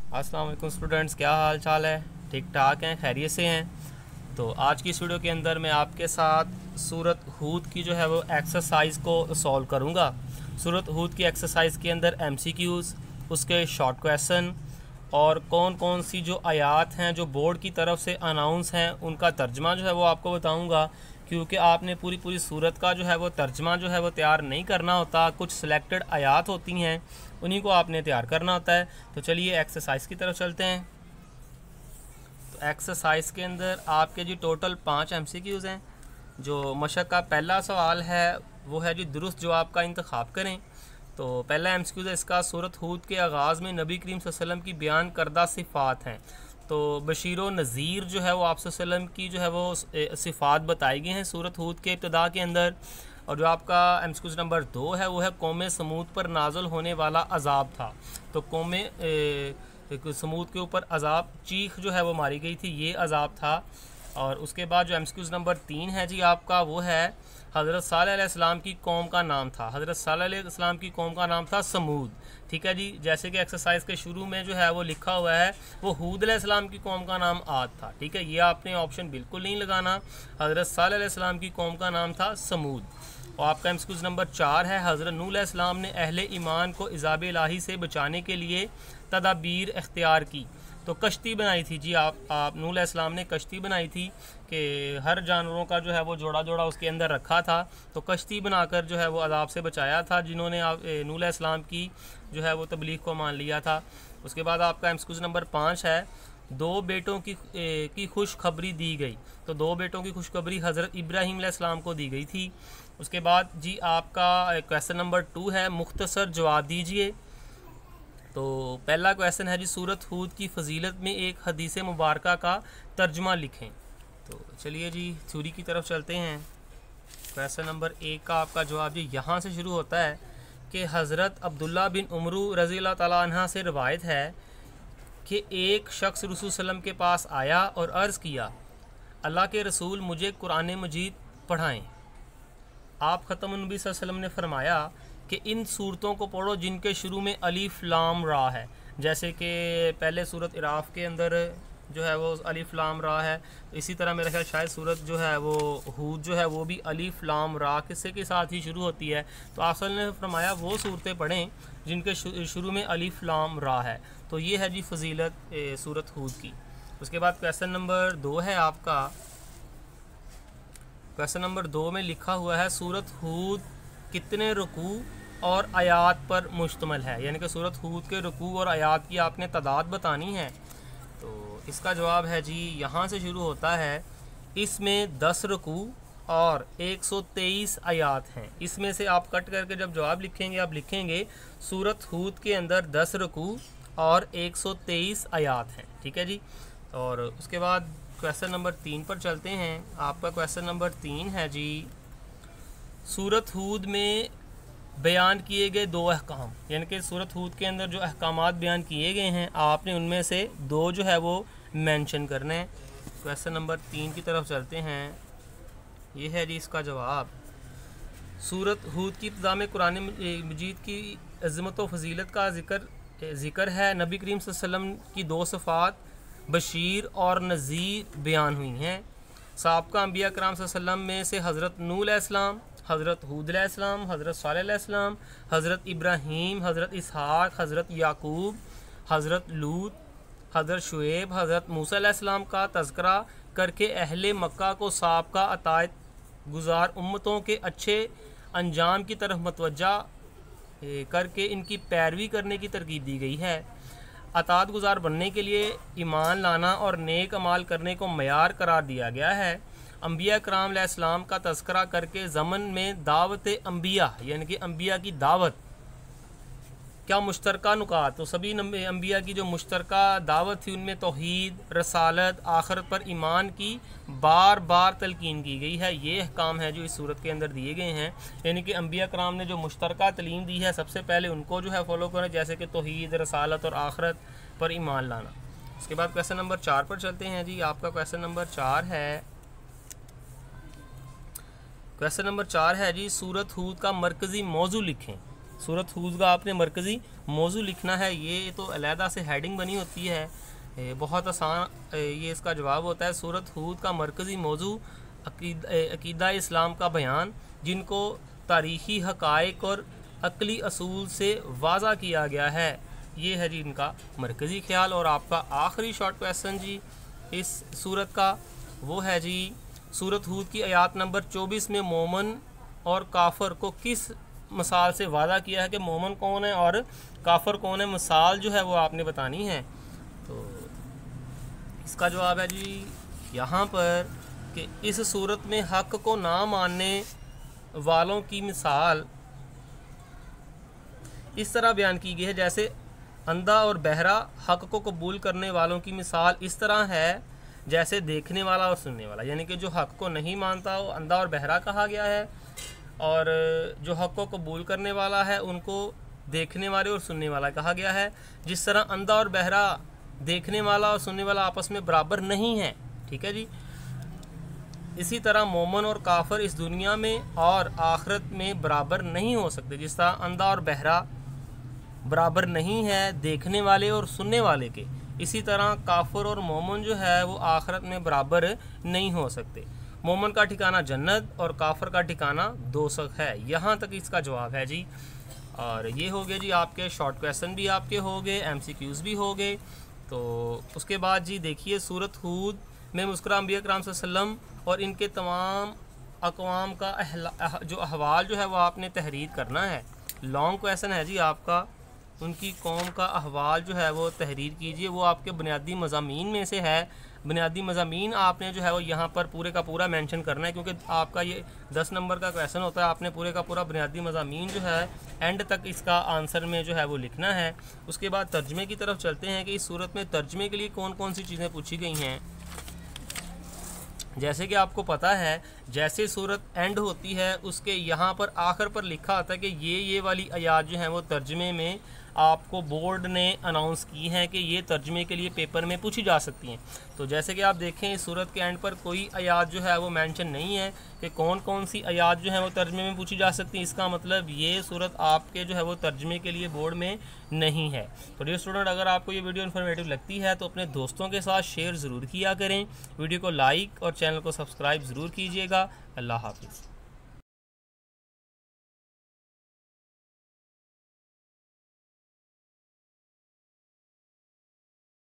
अस्सलाम वालेकुम स्टूडेंट्स, क्या हाल चाल है? ठीक ठाक हैं, खैरियत से हैं? तो आज की इस वीडियो के अंदर मैं आपके साथ सूरत हूद की जो है वो एक्सरसाइज को सॉल्व करूंगा। सूरत हूद की एक्सरसाइज के अंदर एमसीक्यूज़, उसके शॉर्ट क्वेश्चन और कौन कौन सी जो आयात हैं जो बोर्ड की तरफ से अनाउंस हैं उनका तर्जमा जो है वो आपको बताऊंगा, क्योंकि आपने पूरी पूरी सूरत का जो है वो तर्जमा जो है वो तैयार नहीं करना होता। कुछ सिलेक्टेड आयात होती हैं, उन्हीं को आपने तैयार करना होता है। तो चलिए एक्सरसाइज की तरफ चलते हैं। तो एक्सरसाइज के अंदर आपके जी टोटल 5 एमसीक्यूज़ हैं। जो मशक का पहला सवाल है वो है जी दुरुस्त जवाब का इंतखाब करें। तो पहला एमसीक्यू है इसका, सूरत हूद के आगाज़ में नबी करीम सल्लल्लाहु अलैहि वसल्लम की बयान करदा सिफ़ात हैं। तो बशीर व नज़ीर जो है वो आप सल्लल्लाहु अलैहि वसल्लम की जो है वो सिफ़ात बताई गई हैं सूरत हूद के इब्तिदा के अंदर। और जो आपका एमसीक्यू नंबर 2 है वो है कौम समूद पर नाज़िल होने वाला अजाब था। तो कौम समूद के ऊपर अजाब चीख जो है वो मारी गई थी, ये अजाब था। और उसके बाद जो एमसीक्यूज़ नंबर 3 है जी आपका, वो है हज़रत सालेह अलैहिस्सलाम की कौम का नाम था। हज़रत सालेह अलैहिस्सलाम की कौम का नाम था समूद। ठीक है जी, जैसे कि एक्सरसाइज के शुरू में जो है वो लिखा हुआ है वो हूद अलैहिस्सलाम की कौम का नाम आद था। ठीक है, ये आपने ऑप्शन बिल्कुल नहीं लगाना। हज़रत सालेह अलैहिस्सलाम की कौम का नाम था समूद। और आपका एमसीक्यूज़ नंबर 4 है, हज़रत नूह अलैहिस्सलाम ने अहले ईमान को इज़ाब इलाही से बचाने के लिए तदाबीर इख्तियार की। तो कश्ती बनाई थी जी आप नूह अलैहिस्सलाम ने कश्ती बनाई थी कि हर जानवरों का जो है वो जोड़ा जोड़ा उसके अंदर रखा था। तो कश्ती बनाकर जो है वो अज़ाब से बचाया था जिन्होंने नूह अलैहिस्सलाम की जो है वो तबलीग को मान लिया था। उसके बाद आपका एमसीक्यू नंबर 5 है, 2 बेटों की खुशखबरी दी गई। तो 2 बेटों की खुशखबरी हज़रत इब्राहीम अलैहिस्सलाम को दी गई थी। उसके बाद जी आपका क्वेश्चन नंबर 2 है, मुख्तसर जवाब दीजिए। तो पहला क्वेश्चन है जी, सूरत हूद की फजीलत में एक हदीस मुबारका का तर्जुमा लिखें। तो चलिए जी थ्योरी की तरफ चलते हैं। क्वेश्चन नंबर 1 का आपका जवाब जी यहाँ से शुरू होता है कि हज़रत अब्दुल्ला बिन उमरू रज़ी अल्लाह ताला अन्हा से रवायत है कि एक शख्स रसूल सल्लम के पास आया और अर्ज़ किया, अल्लाह के रसूल मुझे कुरान मजीद पढ़ाएँ। आप ख़त्म नबी सल्लल्लाहु अलैहि वसल्लम ने फरमाया कि इन सूरतों को पढ़ो जिनके शुरू में अलिफ लाम रा है। जैसे कि पहले सूरत इराफ़ के अंदर जो है वो अलिफ लाम रा है, इसी तरह मेरा ख्याल शायद सूरत जो है वो हूद जो है वो भी अलिफ लाम रा किस्से के साथ ही शुरू होती है। तो आप ने फरमाया वो सूरतें पढ़ें जिनके शुरू में अलिफ लाम रा है। तो ये है जी फजीलत सूरत हूद की। उसके बाद क्वेश्चन नंबर 2 है आपका। क्वेश्चन नंबर 2 में लिखा हुआ है, सूरत हूद कितने रुकू और आयात पर मुश्तमल है। यानी कि सूरत हूद के रुकू और आयात की आपने तादाद बतानी है। तो इसका जवाब है जी यहाँ से शुरू होता है, इसमें 10 रुकू और 123 आयात हैं। इसमें से आप कट करके जब जवाब लिखेंगे आप लिखेंगे सूरत हूद के अंदर 10 रुकू और 123 आयात हैं। ठीक है जी। और उसके बाद क्वेश्चन नंबर 3 पर चलते हैं। आपका क्वेश्चन नंबर 3 है जी, सूरत हूद में बयान किए गए 2 अहकाम, यानी कि सूरत हूद के अंदर जो अहकामात बयान किए गए हैं आपने उनमें से 2 जो है वो मेंशन करने हैं। क्वेश्चन नंबर 3 की तरफ चलते हैं। ये है जी इसका जवाब, सूरत हूद की इब्तिदा में कुरान मजीद की अज़मत व फजीलत का ज़िक्र है। नबी करीम सल्लल्लाहु अलैहि वसल्लम की 2 सिफ़ात बशीर और नज़ीर बयान हुई हैं। साबका अंबिया कराम सल्लल्लाहु अलैहि वसल्लम में से हज़रत नूह अलैहिस्सलाम, हज़रत हूद अलैहिस्सलाम, हज़रत सालेह अलैहिस्सलाम, हज़रत इब्राहीम, हज़रत इसहाक़, हज़रत याकूब, हज़रत लूत, हज़रत शुएब, हज़रत मूसा अलैहिस्सलाम का तज़किरा करके अहले मक्का को साबका अतायत गुज़ार उम्मतों के अच्छे अंजाम की तरफ मतवज्जा करके इनकी पैरवी करने की तरकीब दी गई है। अताअत गुज़ार बनने के लिए ईमान लाना और नेक अमाल करने को मयार करार दिया गया है। अंबिया कराम अलैहिस्सलाम का तज़किरा करके ज़मन में दावत अंबिया यानी कि अंबिया की दावत क्या मुश्तरका नुकात, तो सभी अंबिया की जो मुश्तरका दावत थी उनमें तौहीद, रसालत, आखिरत पर ईमान की बार बार तलकीन की गई है। ये अहकाम है जो इस सूरत के अंदर दिए गए हैं। यानी कि अंबिया कराम ने जो मुश्तरका तलीम दी है सबसे पहले उनको जो है फॉलो करें, जैसे कि तौहीद, रसालत और आखिरत पर ईमान लाना। उसके बाद क्वेश्चन नंबर 4 पर चलते हैं जी। आपका क्वेश्चन नंबर 4 है, क्वेश्चन नंबर 4 है जी, सूरत हूद का मरकज़ी मौजू लिखें। सूरत हूद का आपने मरकज़ी मौजू लिखना है। ये तो अलहदा से हेडिंग बनी होती है, बहुत आसान ये इसका जवाब होता है। सूरत हूद का मरकज़ी मौजू अकीदा इस्लाम का बयान, जिनको तारीख़ी हक़ाइक़ और अक़ली असूल से वाज़ा किया गया है। ये है जी इनका मरकज़ी ख्याल। और आपका आखिरी शॉर्ट क्वेश्चन जी इस सूरत का वो है जी, सूरत हूद की आयत नंबर 24 में मोमन और काफर को किस मिसाल से वादा किया है कि मोमन कौन है और काफर कौन है, मिसाल जो है वो आपने बतानी है। तो इसका जवाब है जी यहाँ पर कि इस सूरत में हक़ को ना मानने वालों की मिसाल इस तरह बयान की गई है, जैसे अंधा और बहरा हक़ को कबूल करने वालों की मिसाल इस तरह है जैसे देखने वाला और सुनने वाला। यानी कि जो हक़ को नहीं मानता वो अंधा और बहरा कहा गया है, और जो हक़ को कबूल करने वाला है उनको देखने वाले और सुनने वाला कहा गया है। जिस तरह अंधा और बहरा देखने वाला और सुनने वाला आपस में बराबर नहीं है, ठीक है जी, इसी तरह मोमन और काफर इस दुनिया में और आखिरत में बराबर नहीं हो सकते। जिस तरह अंधा और बहरा बराबर नहीं है देखने वाले और सुनने वाले के, इसी तरह काफर और मोमन जो है वो आखिरत में बराबर नहीं हो सकते। मोमन का ठिकाना जन्नत और काफर का ठिकाना दोज़ख है। यहाँ तक इसका जवाब है जी। और ये हो गए जी आपके शॉर्ट क्वेश्चन भी आपके हो गए, MCQs भी हो गए। तो उसके बाद जी देखिए, सूरत हूद में मुस्कुरा अंबिया करम सल्लल्लाहु अलैहि वसल्लम और इनके तमाम अक़वाम का जो अहवाल जो है वो आपने तहरीर करना है। लॉन्ग क्वेश्चन है जी आपका, उनकी कौम का अहवाल जो है वो तहरीर कीजिए। वो आपके बुनियादी मज़ामीन में से है। बुनियादी मज़ामीन आपने जो है वो यहाँ पर पूरे का पूरा मेंशन करना है, क्योंकि आपका ये 10 नंबर का क्वेश्चन होता है। आपने पूरे का पूरा बुनियादी मज़ामीन जो है एंड तक इसका आंसर में जो है वो लिखना है। उसके बाद तर्जमे की तरफ चलते हैं कि इस सूरत में तर्जमे के लिए कौन कौन सी चीज़ें पूछी गई हैं। जैसे कि आपको पता है, जैसे सूरत एंड होती है उसके यहाँ पर आखिर पर लिखा होता है कि ये वाली आयात जो हैं वो तर्जमे में आपको बोर्ड ने अनाउंस की हैं कि ये तर्जमे के लिए पेपर में पूछी जा सकती हैं। तो जैसे कि आप देखें, इस सूरत के एंड पर कोई आयात जो है वो मेंशन नहीं है कि कौन कौन सी आयात जो है वो तर्जमे में पूछी जा सकती हैं। इसका मतलब ये सूरत आपके जो है वो तर्जमे के लिए बोर्ड में नहीं है। तो डियर स्टूडेंट, अगर आपको ये वीडियो इन्फॉर्मेटिव लगती है तो अपने दोस्तों के साथ शेयर ज़रूर किया करें। वीडियो को लाइक और चैनल को सब्सक्राइब ज़रूर कीजिएगा। अल्लाह हाफिज़।